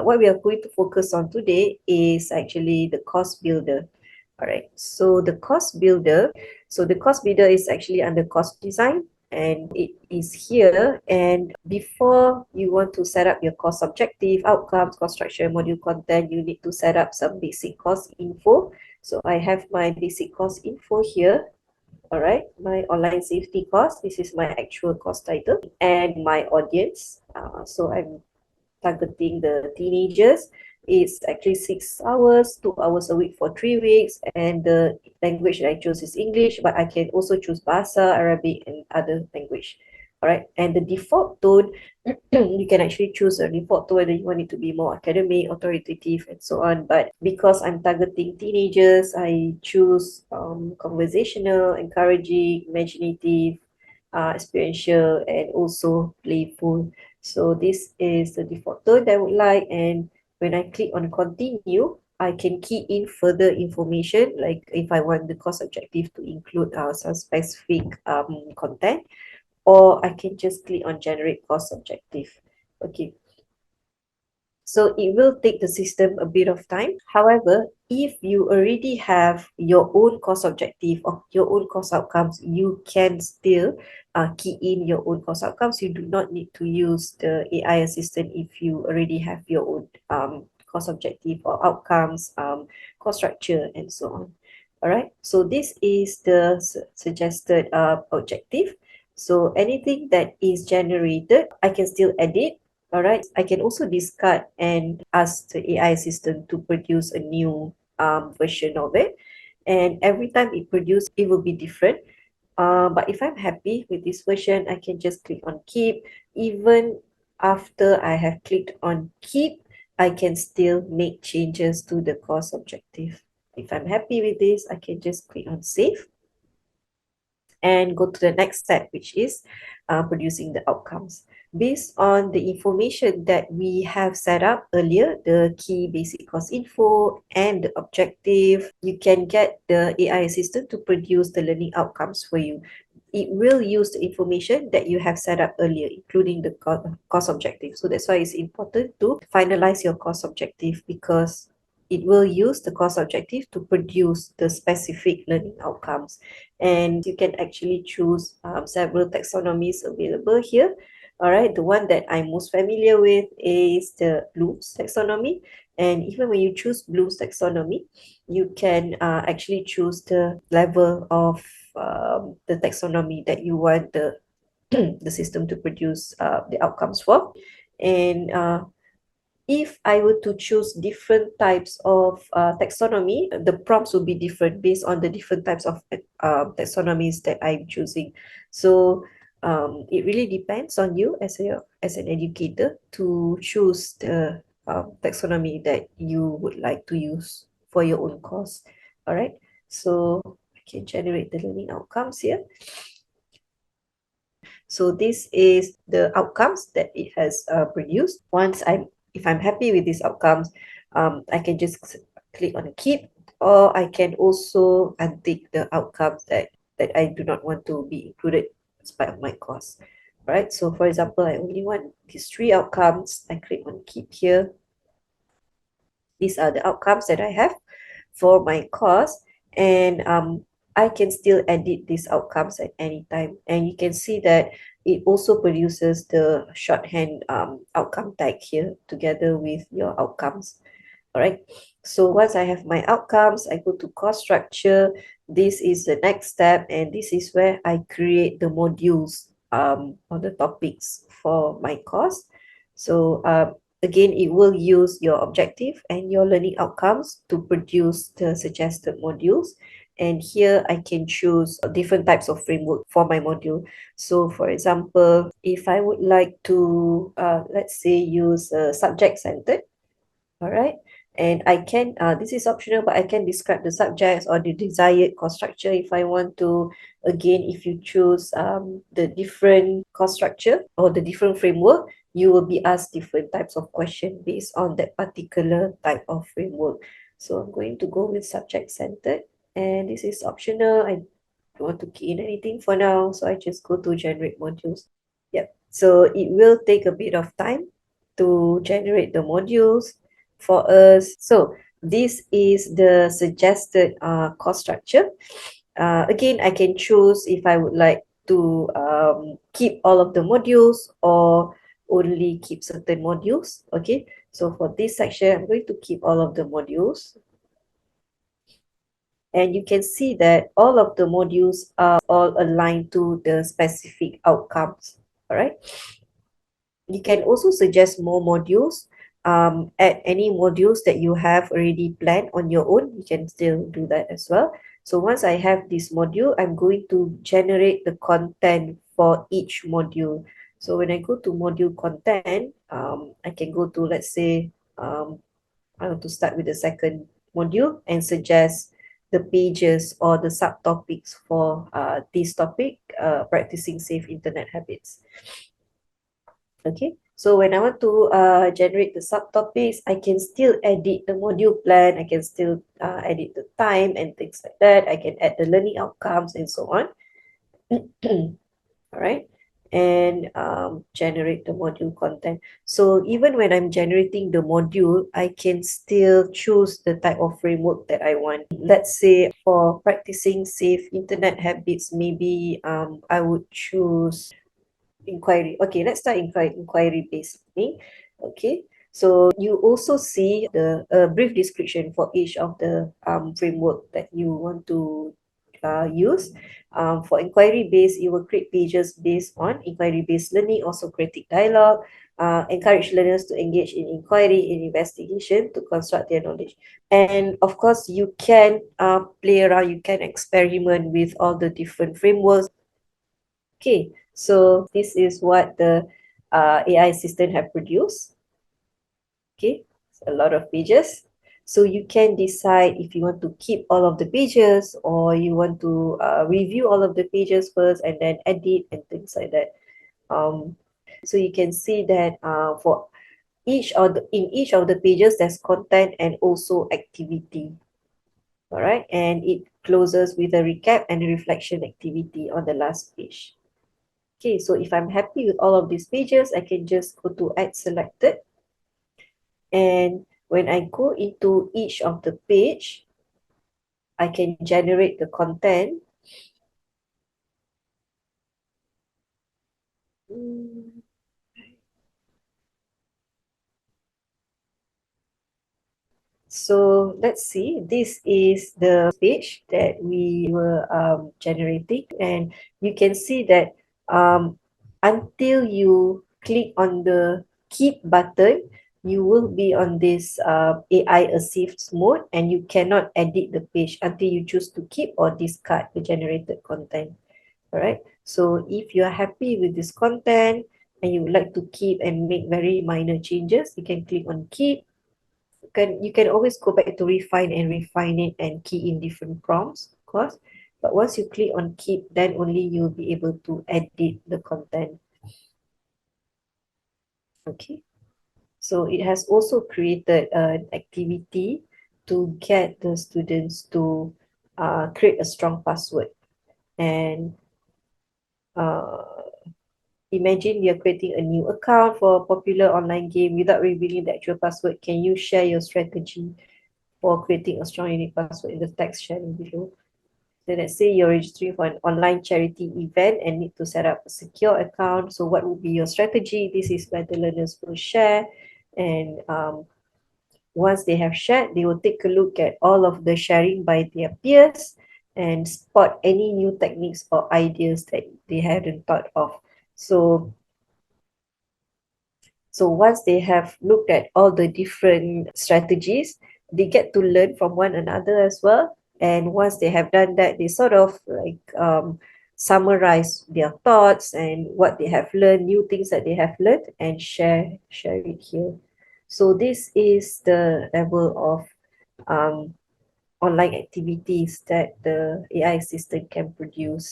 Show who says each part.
Speaker 1: what we are going to focus on today is actually the course builder. All right, so the course builder, is actually under course design, and it is here. And before you want to set up your course objective, outcomes, course structure, module content, you need to set up some basic course info. So I have my basic course info here. All right, my online safety course, this is my actual course title, and my audience. So I'm targeting the teenagers. It's actually 6 hours, 2 hours a week for 3 weeks, and the language that I chose is English, but I can also choose Bahasa, Arabic, and other language. All right, and the default tone, you can actually choose a default tone whether you want it to be more academic, authoritative, and so on. But because I'm targeting teenagers, I choose conversational, encouraging, imaginative, experiential, and also playful. So this is the default tone that I would like, and when I click on continue, I can key in further information, like if I want the course objective to include some specific content, or I can just click on generate course objective. Okay, so it will take the system a bit of time. However, if you already have your own course objective or your own course outcomes, you can still key in your own course outcomes. You do not need to use the AI assistant if you already have your own course objective or outcomes, course structure, and so on. All right, so this is the suggested objective. So anything that is generated, I can still edit. All right, I can also discard and ask the AI assistant to produce a new version of it. And every time it produces, it will be different. But if I'm happy with this version, I can just click on keep. Even after I have clicked on keep, I can still make changes to the course objective. If I'm happy with this, I can just click on save and go to the next step, which is producing the outcomes. Based on the information that we have set up earlier, the key basic course info and the objective, you can get the AI assistant to produce the learning outcomes for you. It will use the information that you have set up earlier, including the course objective. So that's why it's important to finalize your course objective, because it will use the course objective to produce the specific learning outcomes. And you can actually choose several taxonomies available here. All right, the one that I'm most familiar with is the Bloom's taxonomy. And even when you choose Bloom's taxonomy, you can actually choose the level of the taxonomy that you want the the system to produce the outcomes for. And if I were to choose different types of taxonomy, the prompts will be different based on the different types of taxonomies that I'm choosing. So it really depends on you as an educator to choose the taxonomy that you would like to use for your own course. All right, so I can generate the learning outcomes here. So this is the outcomes that it has produced. If I'm happy with these outcomes, I can just click on keep, or I can also untick the outcomes that I do not want to be included as part of my course. Right, so for example, I only want these 3 outcomes. I click on keep here. These are the outcomes that I have for my course, and I can still edit these outcomes at any time. And you can see that it also produces the shorthand outcome tag here together with your outcomes. All right, so once I have my outcomes, I go to course structure. This is the next step, and this is where I create the modules or the topics for my course. So again, it will use your objective and your learning outcomes to produce the suggested modules. And here I can choose different types of framework for my module. So for example, if I would like to, let's say, use subject-centered, all right, and I can, this is optional, but I can describe the subjects or the desired course structure if I want to. Again, if you choose the different course structure or the different framework, you will be asked different types of questions based on that particular type of framework. So I'm going to go with subject-centered, and this is optional. I don't want to key in anything for now, so I just go to generate modules. Yep, so it will take a bit of time to generate the modules for us. So this is the suggested course structure. Again, I can choose if I would like to keep all of the modules or only keep certain modules. Okay, so for this section, I'm going to keep all of the modules. And you can see that all of the modules are all aligned to the specific outcomes. All right. You can also suggest more modules. Add any modules that you have already planned on your own. You can still do that as well. So once I have this module, I'm going to generate the content for each module. So when I go to module content, I can go to, let's say, I want to start with the second module and suggest the pages or the subtopics for this topic, practicing safe internet habits. Okay, so when I want to generate the subtopics, I can still edit the module plan. I can still edit the time and things like that. I can add the learning outcomes and so on. All right, and generate the module content. So even when I'm generating the module, I can still choose the type of framework that I want. Let's say for practicing safe internet habits, maybe I would choose inquiry. Okay, let's start inquiry based learning. Okay, so you also see the brief description for each of the framework that you want to use. For inquiry based, you will create pages based on inquiry based learning or Socratic dialogue. Encourage learners to engage in inquiry and investigation to construct their knowledge. And of course, you can play around, you can experiment with all the different frameworks. Okay, so this is what the AI assistant have produced. Okay, a lot of pages. So you can decide if you want to keep all of the pages or you want to review all of the pages first and then edit and things like that. So you can see that for in each of the pages, there's content and also activity. All right, and it closes with a recap and a reflection activity on the last page. Okay, so if I'm happy with all of these pages, I can just go to add selected. And when I go into each of the page, I can generate the content. So let's see, this is the page that we were generating, and you can see that until you click on the keep button, you will be on this AI assist mode and you cannot edit the page until you choose to keep or discard the generated content. All right, so if you are happy with this content and you would like to keep and make very minor changes, you can click on keep. You can always go back to refine it and key in different prompts, of course. But once you click on keep, then only you'll be able to edit the content. Okay. So it has also created an activity to get the students to create a strong password. And imagine you're creating a new account for a popular online game without revealing the actual password. Can you share your strategy for creating a strong unique password in the text sharing below? So let's say you're registering for an online charity event and need to set up a secure account. So what would be your strategy? This is where the learners will share. And once they have shared, they will take a look at all of the sharing by their peers and spot any new techniques or ideas that they hadn't thought of. So once they have looked at all the different strategies, they get to learn from one another as well. And once they have done that, they sort of like summarize their thoughts and what they have learned, new things that they have learned, and share it here. So this is the level of online activities that the AI system can produce.